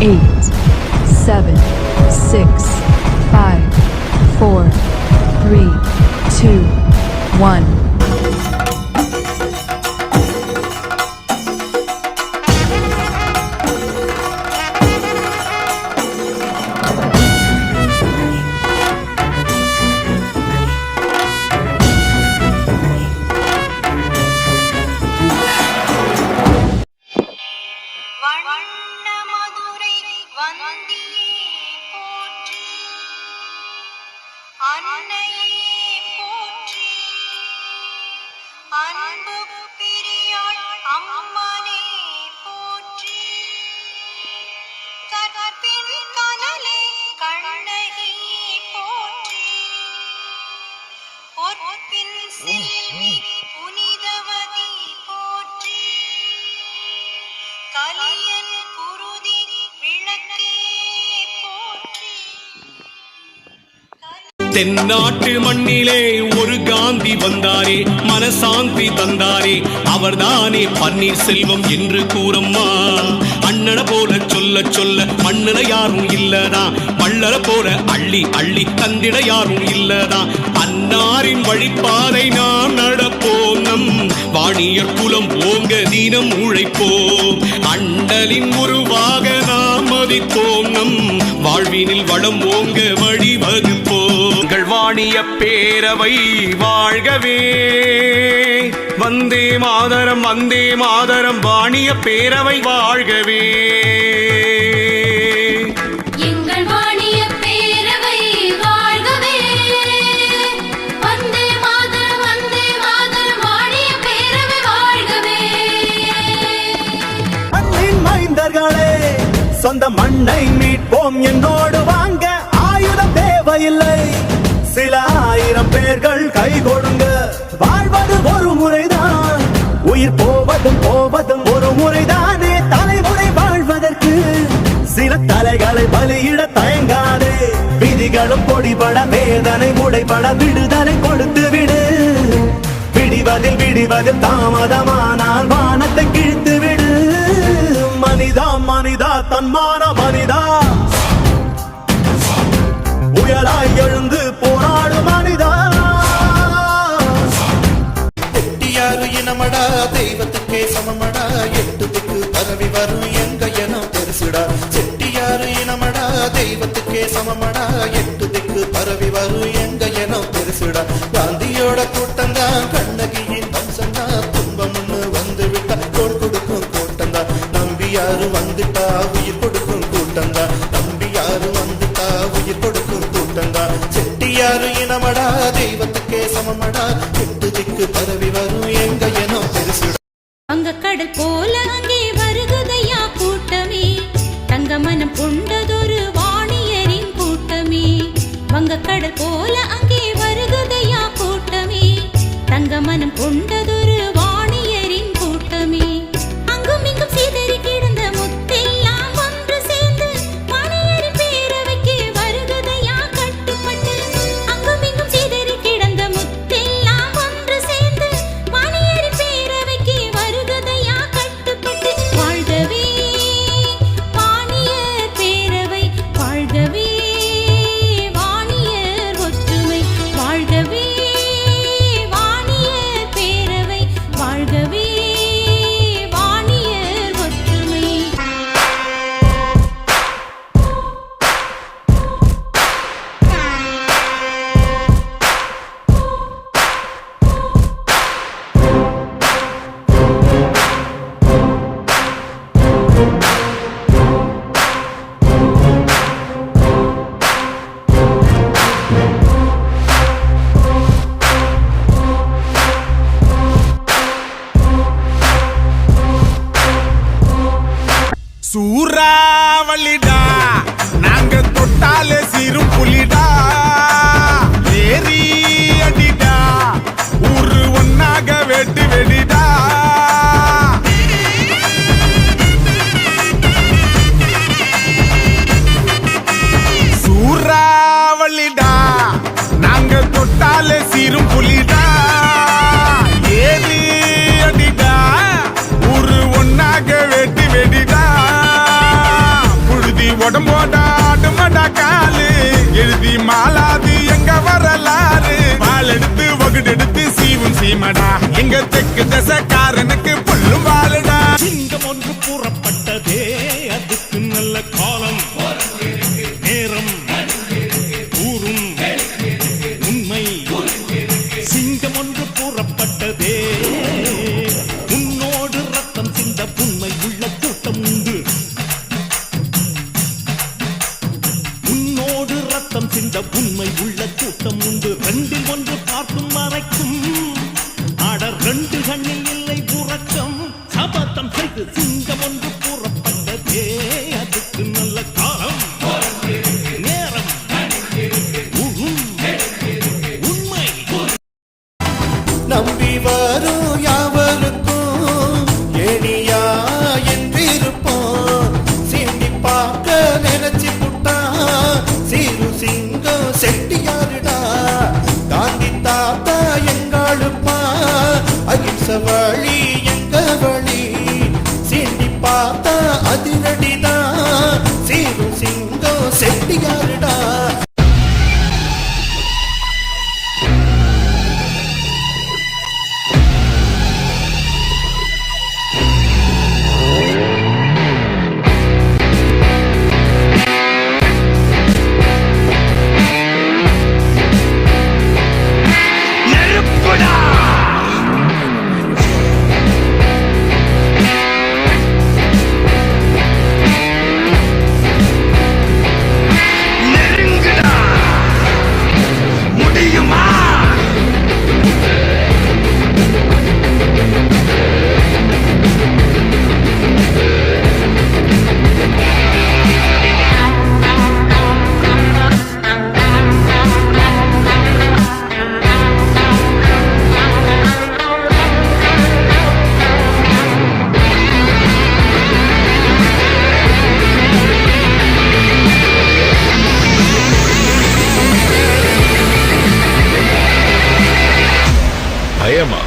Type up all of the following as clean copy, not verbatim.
8, 7, 6, 5, 4, 3, 2, 1. தென்னாட்டு மண்ணிலே ஒரு காந்தி வந்தாரே, மனசாந்தி தந்தாரே, அவர்தானே பன்னீர்செல்வம் என்று கூறம்மா. அண்ணன போல சொல்ல சொல்ல மண்ணன யாரும் இல்லதா, மல்லர போல அள்ளி அள்ளி தந்திட யாரும் இல்லதா. அன்னாரின் வழிபாதை நாம் நடப்போம், நம் வாணியர் குலம் ஓங்க தினம் உழைப்போம். அண்டலின் உருவாக நாம் மதிப்போம், நம் வாழ்வினில் வளம் ஓங்க வழிவகுப்போம். வாணிய பேரவை வாழ்கவே, வந்தே மாதரம் வந்தே மாதரம், வாணிய பேரவை வாழ்கவே. எங்கள் வாணிய பேரவை வாழ்கவே, வந்தே மாதரம் வந்தே மாதரம், வாணிய பேரவை வாழ்கவே. மண்ணின் மைந்தர்களே, சொந்த மண்ணை மீட்போம், என்னோடு வாங்க, ஆயுதம் தேவையில்லை, சில ஆயிரம் பேர்கள் கை கொடுங்க. வாழ்வது ஒரு முறைதான், உயிர் போவதும் போவதும் ஒரு முறைதானே. தலைமுறை வாழ்வதற்கு சில தலைகளை பலியிட தயங்காதே. விதிகளும் பொடிபட வேதனை உடைபட விடுதலை கொடுத்து விடு. விடிவதில் தாமதமானால் வானத்தை கிழித்து விடு. மனிதா மனிதா தன்மான மனிதா, உயராய் எழுந்து போராடு மனிதா. எட்டியாரு இனமடா, தெய்வத்துக்கே சமமடா, எட்டுத்துக்கு பரவி வரும் எங்க எனம் பெருசுடா. செட்டியாரு இனமடா, தெய்வத்துக்கே சமமடா, எட்டுத்துக்கு பரவி வரும் எங்க எனம் பெருசுடா. காந்தியோட கூட்டந்தான், கண்ணகியின் வம்சந்தா, துன்பம்னு வந்து விட்டா தோல் கொடுக்கும் கூட்டந்தா. நம்பியாரு வந்துட்டா உயிர் கொடுக்கும் கூட்டந்தா, நம்பியாரு வந்துட்டா உயிர் கொடுக்கும் கூட்டந்தா. செட்டியாரு இனமடா, தெய்வத்துக்கே சமமடா, எட்டு திக்கு பரவி வரும் எங்க எனம் பெருசுடா. அங்க கடல் போல அங்கே வருகுதையா கூட்டமே, தங்க மனம் கொண்டதொரு வாணியரின் கூட்டமே. வங்க கடல் போல அங்கே வருகுதையா கூட்டமே, தங்க மனம் கொண்டதொரு வாணியரின் கூட்டமே. அங்கும் இங்கும் சிதறி கிடந்த முத்தெல்லாம் ஒன்று சேர்ந்து வாணியரின் பேரவைக்கு வருகுதையா கட்டுப்பட்டு. அங்கும் இங்கும் சிதறி கிடந்த முத்தெல்லாம் ஒன்று சேர்ந்து வாணியரின் பேரவைக்கு வருகுதையா கட்டுப்பட்டு. வாழ்கவே வாணியர் பேரவை, வாழ்கவே வாணியர் ஒற்றுமை, வாழ்கவே வாணியர் பேரவை, வாழ்கவே வாணியர் ஒற்றுமை. சூறாவளிடா, நாங்க தொட்டாலே சிறு புலிடா. ஏறி அடிடா, ஊரு ஒன்னாக வெட்டு வெடிடா. சூறாவளிடா, நாங்க தொட்டாலே சிறு புலிடா. ஏறி அடிடா, ஊரு ஒன்னாக வெட்டு வெடிடா. புழுதி உடம்போட ஆடுமடா காலு எழுதி மாலாது எங்க வரலாறு பால் எடுத்து வகுடெடுத்து சீவும் சீமடா எங்க தெற்கு தசக்காரனுக்கு புல்லும் வாழுடா. சிங்கம் ஒன்று கூறப்பட்டதே அதுக்கு நல்ல காலம் நேரம் ஊரும் உண்மை. சிங்கம் ஒன்று கூறப்பட்டதே உன்னோடு ரத்தம் சிந்த உண்மை உள்ள கூட்டம் உண்டு. உன்னோடு ரத்தம் சிந்த உண்மை உள்ள கூட்டம் உண்டு. ரெண்டில் ஒன்று பார்க்கும் மறைக்கும் ஆட ரெண்டு கண்ணில் இல்லை உறக்கம். சபதம் செய்து சிங்கம் ஒன்று கூறப்பட்டதே அதுக்கு நல்ல காலம் நேரம் ஊரும் உண்மை. நம்பி வரும் யாவருக்கும் எளியா என்றிருப்போம். சிந்தி பார்க்க நினைச்சு புட்டா சீரு சிங்கம் செட்டியாருடா. காந்தி தாத்தா எங்களுப்பா அகிம்ச வழி எங்க வழி. சிந்தி பார்த்தா அதிரடிதான் சீரு சிங்கம் செட்டியாருடா. பயமா?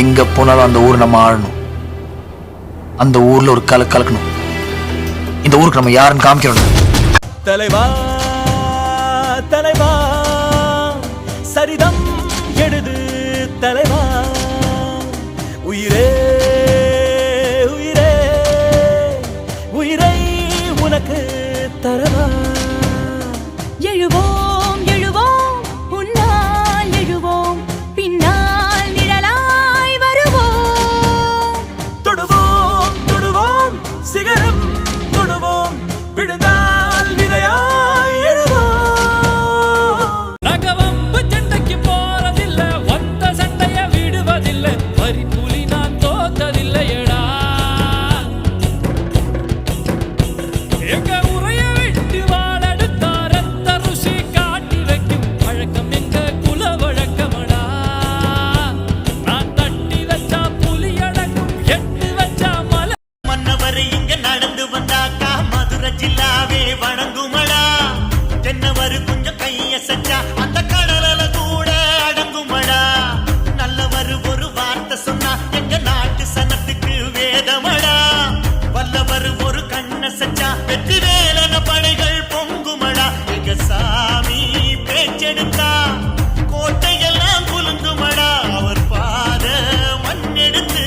எங்க போனாலும் அந்த ஊர் நம்ம ஆளணும். அந்த ஊர்ல ஒரு கலக்கணும். இந்த ஊருக்கு நம்ம யாருன்னு காமிக்கணும். தலைவா தலைவா சரிதம் எழுது தலைவா. உயிரே உயிரே உயிரை உனக்கு தரவா. எழுவோம் எழுவோம் உன்னால் எழுவோம் பின்னால் நிழலாய் வருவோம். தொடுவோம் தொடுவோம் சிகரம் தொடுவோம் வணங்குமடா தென்னவரு கொஞ்சம் கைய செஞ்சா அந்த கடலல கூட அடங்குமடா நல்லவரு ஒரு வார்த்தை சொன்னா எங்க நாட்டு சனத்துக்கு வேதமடா வல்லவர் ஒரு கண்ண செஞ்சா வெற்றி வேலன படைகள் பொங்குமடா எங்க சாமி பேச்செடுத்தா கோட்டையெல்லாம் குலுங்குமடா அவர் பாத மண்ணெடுத்து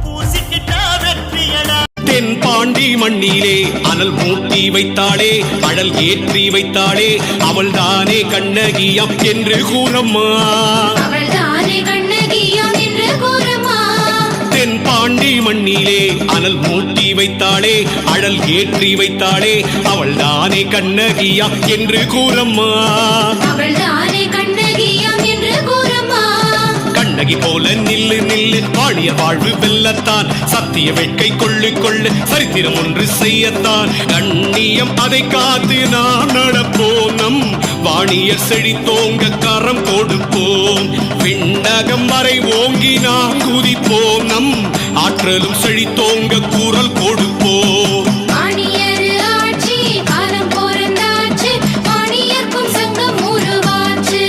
பூசிக்கிட்டா வெற்றியடா தென் பாண்டி மண்ணிலே அனல் மூட்டி வைத்தாளே அழல் ஏற்றி வைத்தாளே அவள் தானே கண்ணகியம் என்று கூறம்மா அவள் தானே கண்ணகியாம் என்று கூறமா தென் பாண்டி மண்ணிலே அனல் மூட்டி வைத்தாளே அழல் ஏற்றி வைத்தாளே அவள் தானே கண்ணகியம் என்று கூறம்மா அவள் தானே கண்ணகியாம் என்று கூறமா கண்ணகி போல நில்லு நில்லு வாணிய வாழ்வு வெல்லத்தான் சத்திய வேட்கை கொள்ளு கொள்ளு சரித்திரம் ஒன்று செய்யத்தான் கண்ணியம் அதை காத்து நாம் நடப்போம் நம் வாணியர் செழித்தோங்க கரம் கொடுப்போம் விண்ணகம் வரை ஓங்கி நாம் குதிப்போம் நம் ஆற்றலும் செழித்தோங்க குரல் கொடுப்போம் வாணியர் ஆட்சி காலம் பிறந்தாச்சு வாணியர்க்கும் சங்கம் உருவாச்சு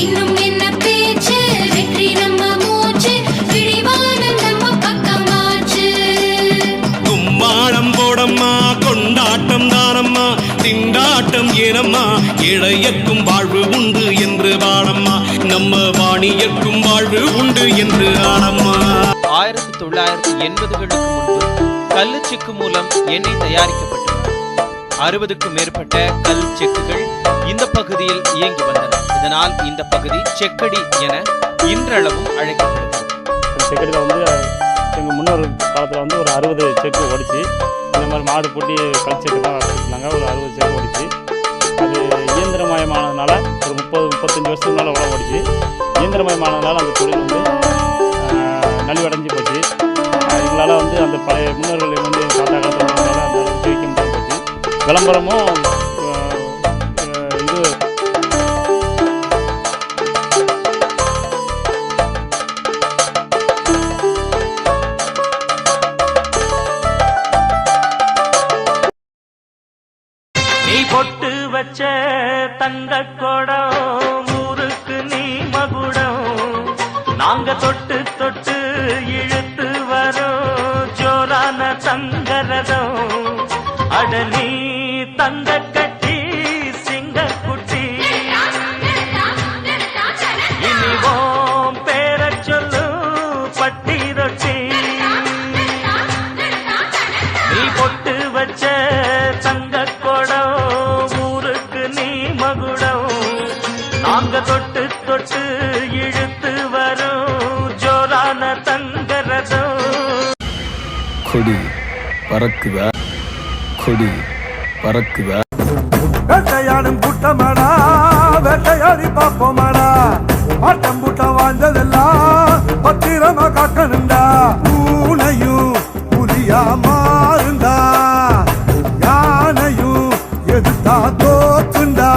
இன்னும் என்ன பேச்சு வெற்றி நம்ம மூச்சு பிடிவானம் நம்ம பக்கமாச்சு கும்மாளம் போடம்மா கொண்டாட்டம் தானம்மா திண்டாட்டம் ஏனம்மா இளையக்கும் வாழ்வு உண்டு என்று வாழம்மா நம்ம வாணியர்க்கும் வாழ்வு உண்டு என்று ஆனம்மா 1980களுக்கு முன்பு கல்லு செக்கு மூலம் எண்ணெய் தயாரிக்கப்பட்டது 60க்கும் மேற்பட்ட கல் செக்குகள் இந்த பகுதியில் இயங்கி வந்தன இதனால் இந்த பகுதி செக்கடி என இன்றளவும் அழைக்கப்படுகிறது செக்கடியில் வந்து எங்கள் முன்னோர் காலத்தில் வந்து ஒரு 60 செக்கு ஓடிச்சு இந்த மாதிரி மாடு பூட்டி கல் செக்கு தான் வச்சுருந்தாங்க ஒரு 60 செக்கு ஓடிச்சு அது இயந்திரமயமானதுனால ஒரு 30-35 வருஷத்துக்கு மேலே உழவு ஓடிச்சு இயந்திரமயமானதுனால அந்த தொழில் வந்து நலிவடைஞ்சு போச்சு எங்களால் வந்து அந்த பழைய முன்னோர்கள் வந்து தாத்தா காலத்தில் அந்த உபயோகிக்க முடியாமல் போச்சு விளம்பரமும் இது நீ பொட்டு வச்ச தங்க கொடம் ஊருக்கு நீ மகுடம் நாங்க தொட்டு தொட்டு இழுத்து வரோம் ஜோரான தங்கரதம் அட நீ தங்க கட்டி சிங்க குட்டி இனிவோம் பேர சொல்லு பட்டி ரொட்டி நீ பொட்டு வச்ச தங்க கொடம் ஊருக்கு நீ மகுடம் நாங்க தொட்டு தொட்டு இழுத்து வரும் ஜோரான தங்கரதம் கொடி பறக்குதா கொடி பறக்குதா வேட்டையாடும் கூட்டமாடா வேட்டையாடி பார்ப்போமாடா ஆட்டம் கூட்டம் வாழ்ந்ததெல்லாம் பத்திரமா காக்கணுண்டா பூனையும் புலியா மாறுண்டா யானையும் எதிர்த்தா தோத்துண்டா